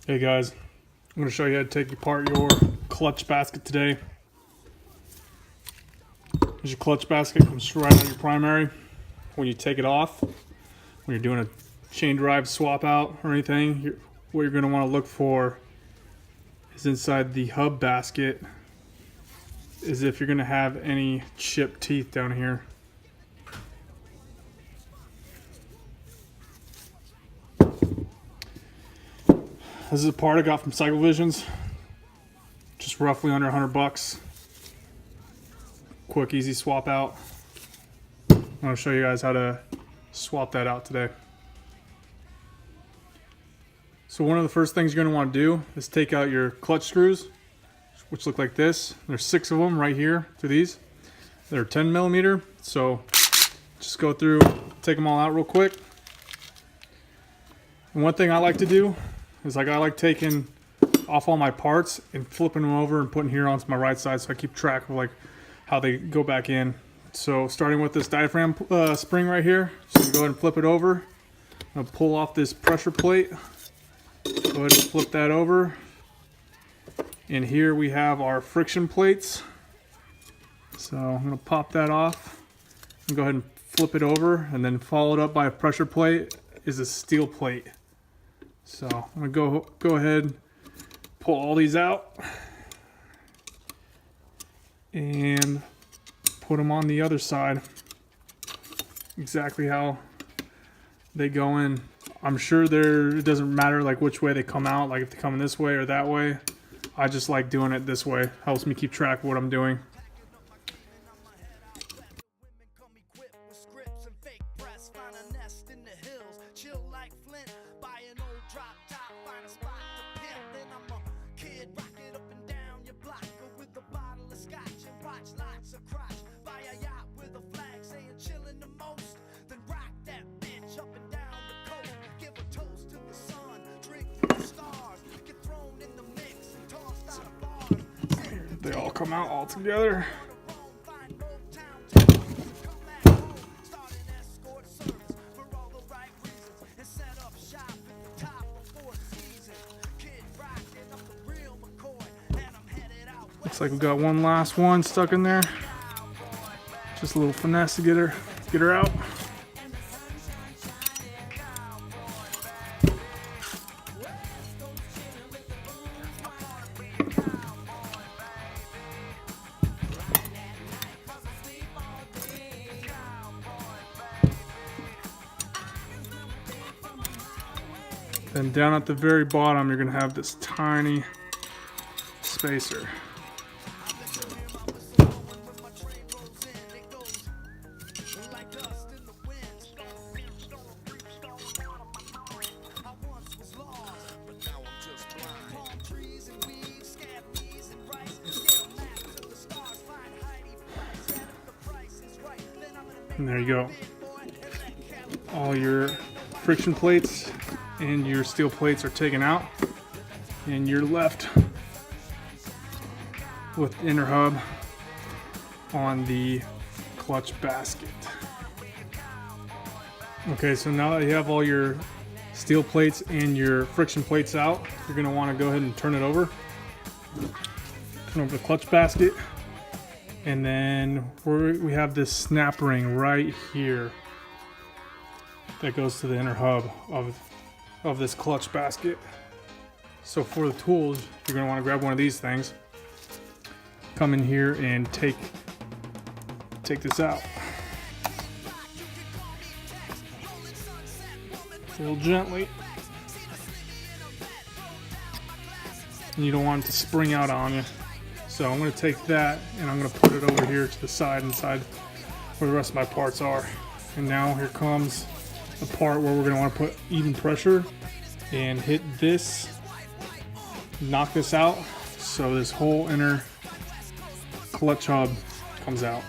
Hey guys, I'm going to show you how to take apart your clutch basket today. Here's your clutch basket, comes right on your primary. When you take it off, when you're doing a chain drive swap out or anything, what you're going to want to look for is inside the hub basket is if you're going to have any chipped teeth down here. This is a part I got from Cycle Visions, just roughly under $100. Quick, easy swap out. I'm going to show you guys how to swap that out today. So one of the first things you're going to want to do is take out your clutch screws, which look like this. There's 6 of them right here to these. They're 10 millimeter. So just go through, take them all out real quick. And one thing I like to do is I like taking off all my parts and flipping them over and putting here onto my right side so I keep track of how they go back in. So starting with this diaphragm spring right here, so you go ahead and flip it over. I'm gonna pull off this pressure plate. Go ahead and flip that over. And here we have our friction plates. So I'm gonna pop that off and go ahead and flip it over, and then followed up by a pressure plate is a steel plate. So I'm gonna go ahead, pull all these out, and put them on the other side. Exactly how they go in. I'm sure it doesn't matter which way they come out, like if they come in this way or that way. I just like doing it this way. Helps me keep track of what I'm doing. They all come out all together. Looks like we got one last one stuck in there. Just a little finesse to get her out. Then down at the very bottom, you're going to have this tiny spacer. And there you go. All your friction plates and your steel plates are taken out, and you're left with the inner hub on the clutch basket. Okay, so now that you have all your steel plates and your friction plates out, you're going to want to go ahead and turn it over. Turn over the clutch basket, and then we have this snap ring right here that goes to the inner hub of this clutch basket. So for the tools, you're going to want to grab one of these things, come in here and take this out. Real gently. And you don't want it to spring out on you. So I'm going to take that and I'm going to put it over here to the side, inside where the rest of my parts are. And now here comes the part where we're going to want to put even pressure and hit this, knock this out, so this whole inner clutch hub comes out.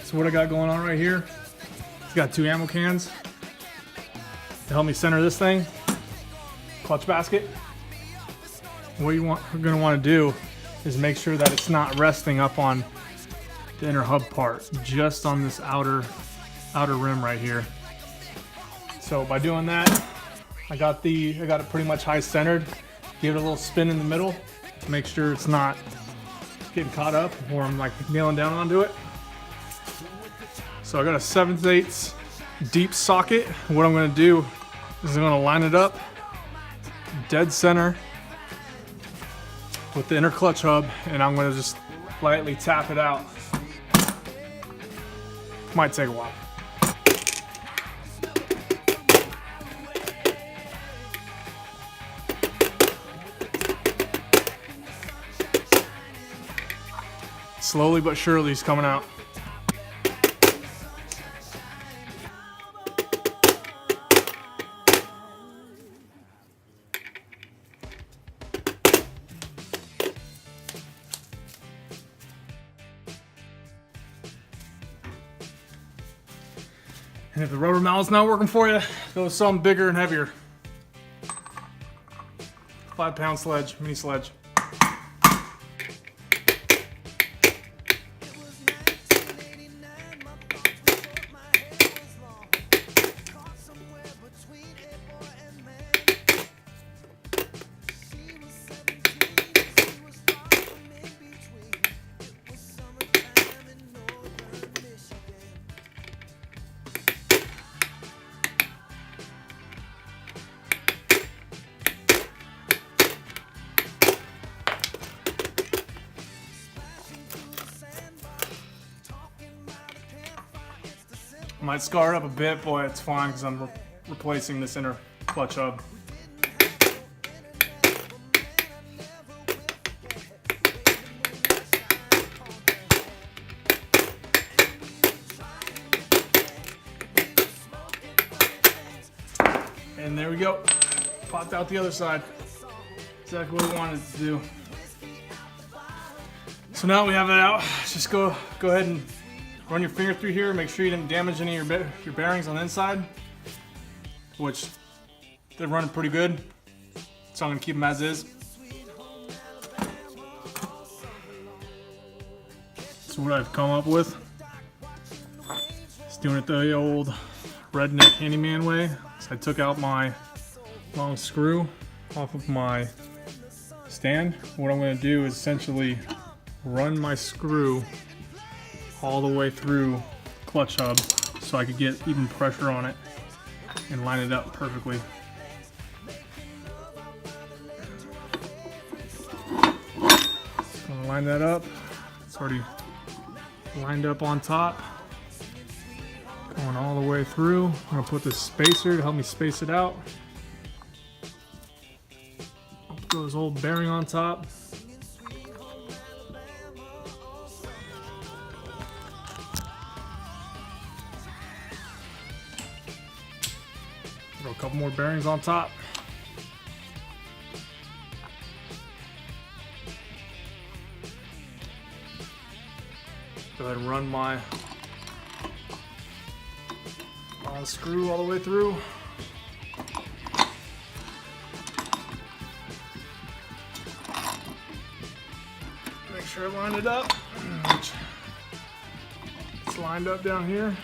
So what I got going on right here, I've got 2 ammo cans to help me center this thing, clutch basket. What you're going to want to do is make sure that it's not resting up on the inner hub part, just on this outer rim right here. So by doing that, I got it pretty much high centered. Give it a little spin in the middle to make sure it's not getting caught up or I'm like nailing down onto it. So I got a 7/8 deep socket. What I'm gonna do is I'm gonna line it up dead center with the inner clutch hub, and I'm gonna just lightly tap it out. Might take a while. Slowly but surely he's coming out. And if the rubber mallet's not working for you, go with something bigger and heavier. 5-pound sledge, mini sledge. Might scar it up a bit, boy, it's fine because I'm replacing this inner clutch hub. And there we go. Popped out the other side. Exactly what we wanted to do. So now we have it out. Just go ahead and run your finger through here. Make sure you didn't damage any of your bearings on the inside, which they're running pretty good. So I'm gonna keep them as is. That's what I've come up with. Just doing it the old redneck handyman way. So I took out my long screw off of my stand. What I'm gonna do is essentially run my screw all the way through clutch hub so I could get even pressure on it and line it up perfectly. So I'm gonna line that up. It's already lined up on top. Going all the way through. I'm gonna put this spacer to help me space it out. Put this old bearing on top. Throw a couple more bearings on top. Go ahead and run my screw all the way through. Make sure I line it up. It's lined up down here.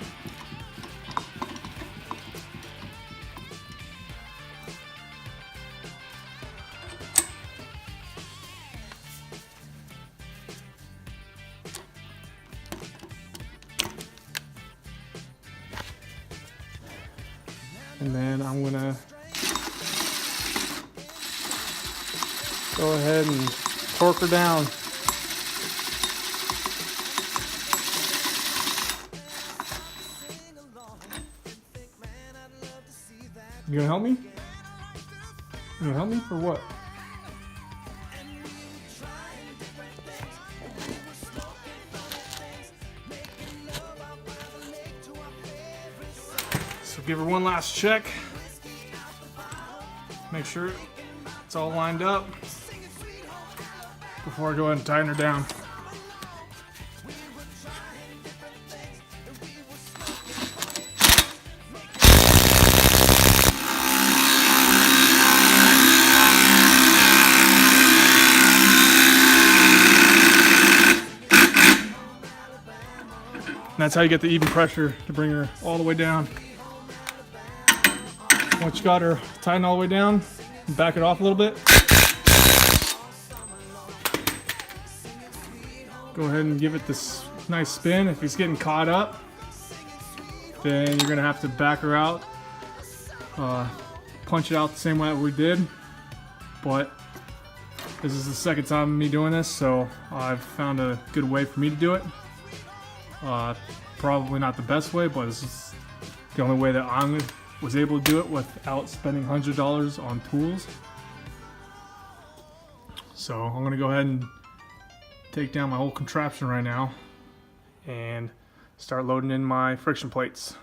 And then I'm gonna go ahead and torque her down. You gonna help me? You gonna help me for what? So give her one last check. Make sure it's all lined up before I go ahead and tighten her down. And that's how you get the even pressure to bring her all the way down. Once you got her tightened all the way down, back it off a little bit. Go ahead and give it this nice spin. If it's getting caught up, then you're gonna have to back her out, punch it out the same way that we did. But this is the second time of me doing this, so I've found a good way for me to do it. Probably not the best way, but this is the only way that I was able to do it without spending $100 on tools. So I'm gonna go ahead and take down my whole contraption right now and start loading in my friction plates.